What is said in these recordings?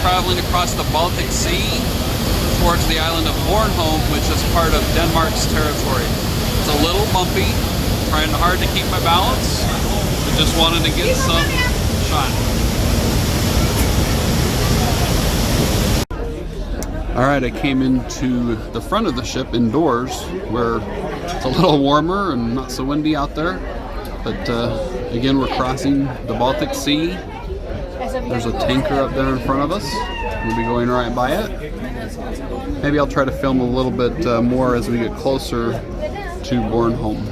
traveling across the Baltic Sea towards the island of Bornholm, which is part of Denmark's territory. It's a little bumpy, trying hard to keep my balance, but just wanted to get some shot. Alright, I came into the front of the ship indoors where it's a little warmer and not so windy out there. But again, we're crossing the Baltic Sea. There's a tanker up there in front of us. We'll be going right by it. Maybe I'll try to film a little bit more as we get closer to Bornholm.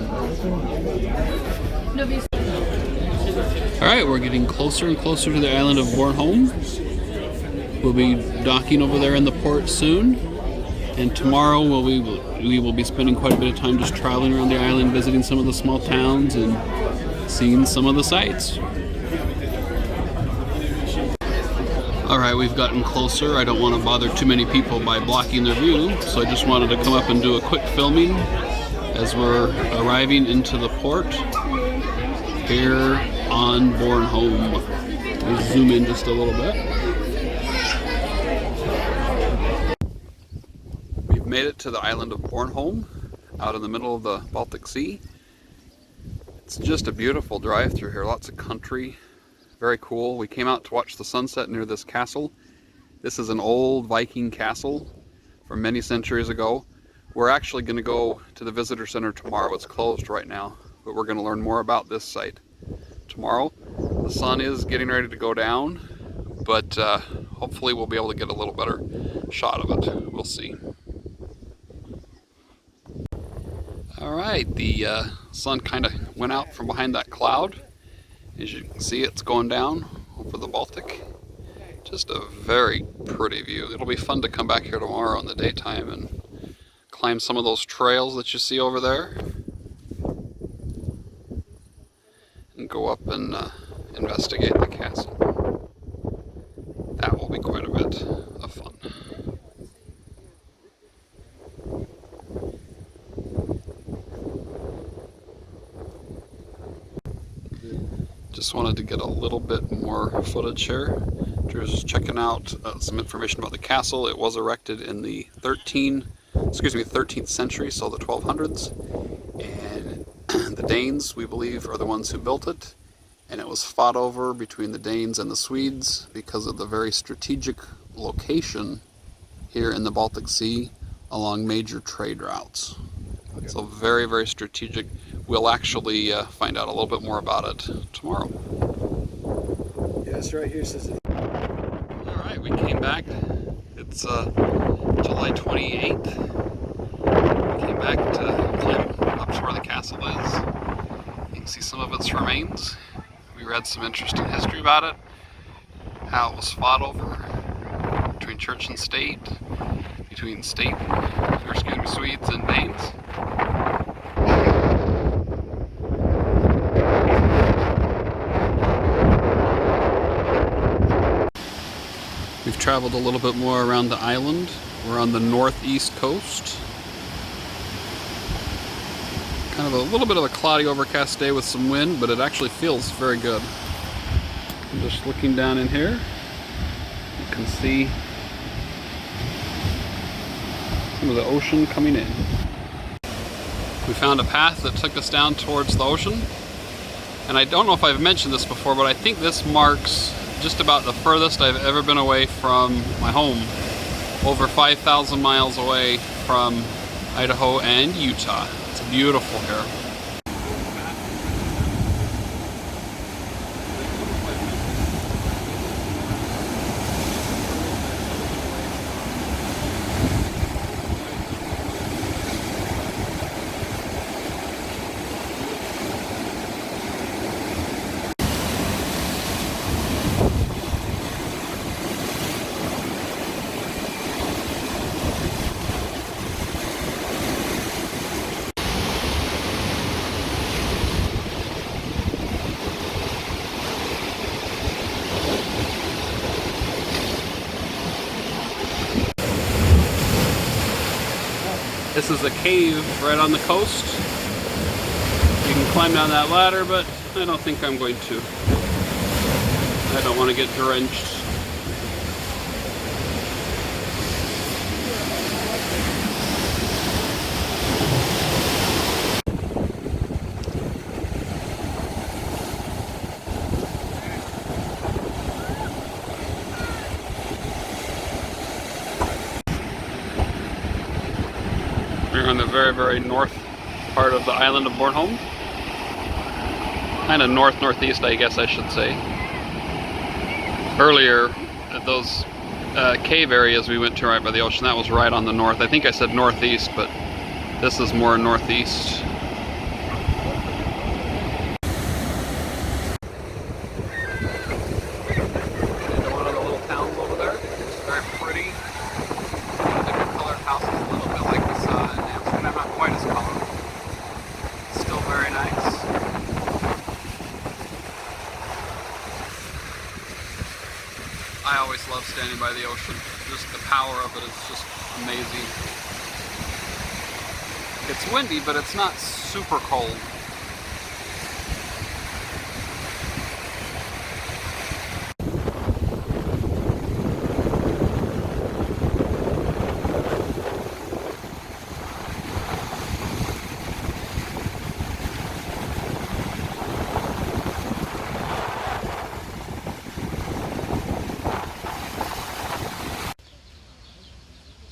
Alright, we're getting closer and closer to the island of Bornholm. We'll be docking over there in the port soon. And tomorrow we will be spending quite a bit of time just traveling around the island, visiting some of the small towns and seeing some of the sights. Alright, we've gotten closer. I don't want to bother too many people by blocking their view, so I just wanted to come up and do a quick filming as we're arriving into the port here on Bornholm. We'll zoom in just a little bit. We've made it to the island of Bornholm, out in the middle of the Baltic Sea. It's just a beautiful drive through here, lots of country. Very cool. We came out to watch the sunset near this castle. This is an old Viking castle from many centuries ago. We're actually going to go to the visitor center tomorrow. It's closed right now, but we're going to learn more about this site tomorrow. The sun is getting ready to go down, but hopefully we'll be able to get a little better shot of it. We'll see. Alright, the sun kind of went out from behind that cloud. As you can see, it's going down over the Baltic. Just a very pretty view. It'll be fun to come back here tomorrow in the daytime and climb some of those trails that you see over there. And go up and investigate the castle. That will be quite a bit of fun. Just wanted to get a little bit more footage here. Drew's just checking out some information about the castle. It was erected in the 13th century, so the 1200s. And the Danes, we believe, are the ones who built it. And it was fought over between the Danes and the Swedes because of the very strategic location here in the Baltic Sea along major trade routes. Okay. So very, very strategic. We'll actually find out a little bit more about it tomorrow. Yes, right here says it. Alright, we came back. It's July 28th. We came back to climb up to where the castle is. You can see some of its remains. We read some interesting history about it. How it was fought over between church and state, between Swedes and Danes. We've traveled a little bit more around the island. We're on the northeast coast. Kind of a little bit of a cloudy, overcast day with some wind, but it actually feels very good. I'm just looking down in here. You can see some of the ocean coming in. We found a path that took us down towards the ocean. And I don't know if I've mentioned this before, but I think this marks just about the furthest I've ever been away from my home. Over 5,000 miles away from Idaho and Utah. It's beautiful here. This is a cave right on the coast. You can climb down that ladder, but I don't think I'm going to. I don't want to get drenched. We're on the very north part of the island of Bornholm. Kind of northeast, I guess I should say. Earlier, those cave areas we went to right by the ocean, that was right on the north. I think I said northeast, but this is more northeast. Into one of the little towns over there. It's very pretty. Different colored houses, a little bit like we saw in Amsterdam, not quite as colorful. Still very nice. I always love standing by the ocean. Just the power of it is just amazing. It's windy, but it's not super cold.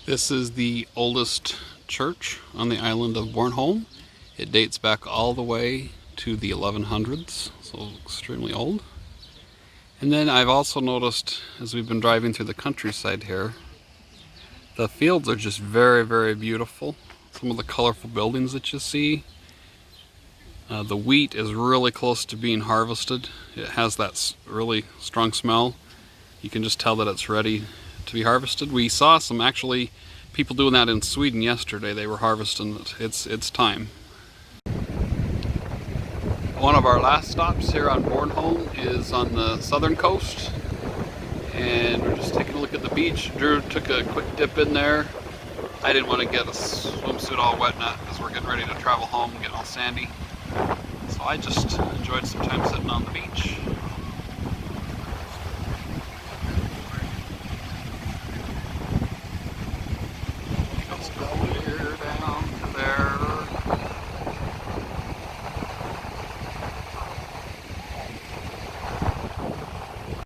This is the oldest church on the island of Bornholm. It dates back all the way to the 1100s, so extremely old. And then I've also noticed, as we've been driving through the countryside here, the fields are just very beautiful. Some of the colorful buildings that you see. The wheat is really close to being harvested. It has that really strong smell. You can just tell that it's ready to be harvested. We saw some actually people doing that in Sweden yesterday. They were harvesting it. It's time. One of our last stops here on Bornholm is on the southern coast, and we're just taking a look at the beach. Drew took a quick dip in there. I didn't want to get a swimsuit all wet in it because we're getting ready to travel home and get all sandy. So I just enjoyed some time sitting on the beach.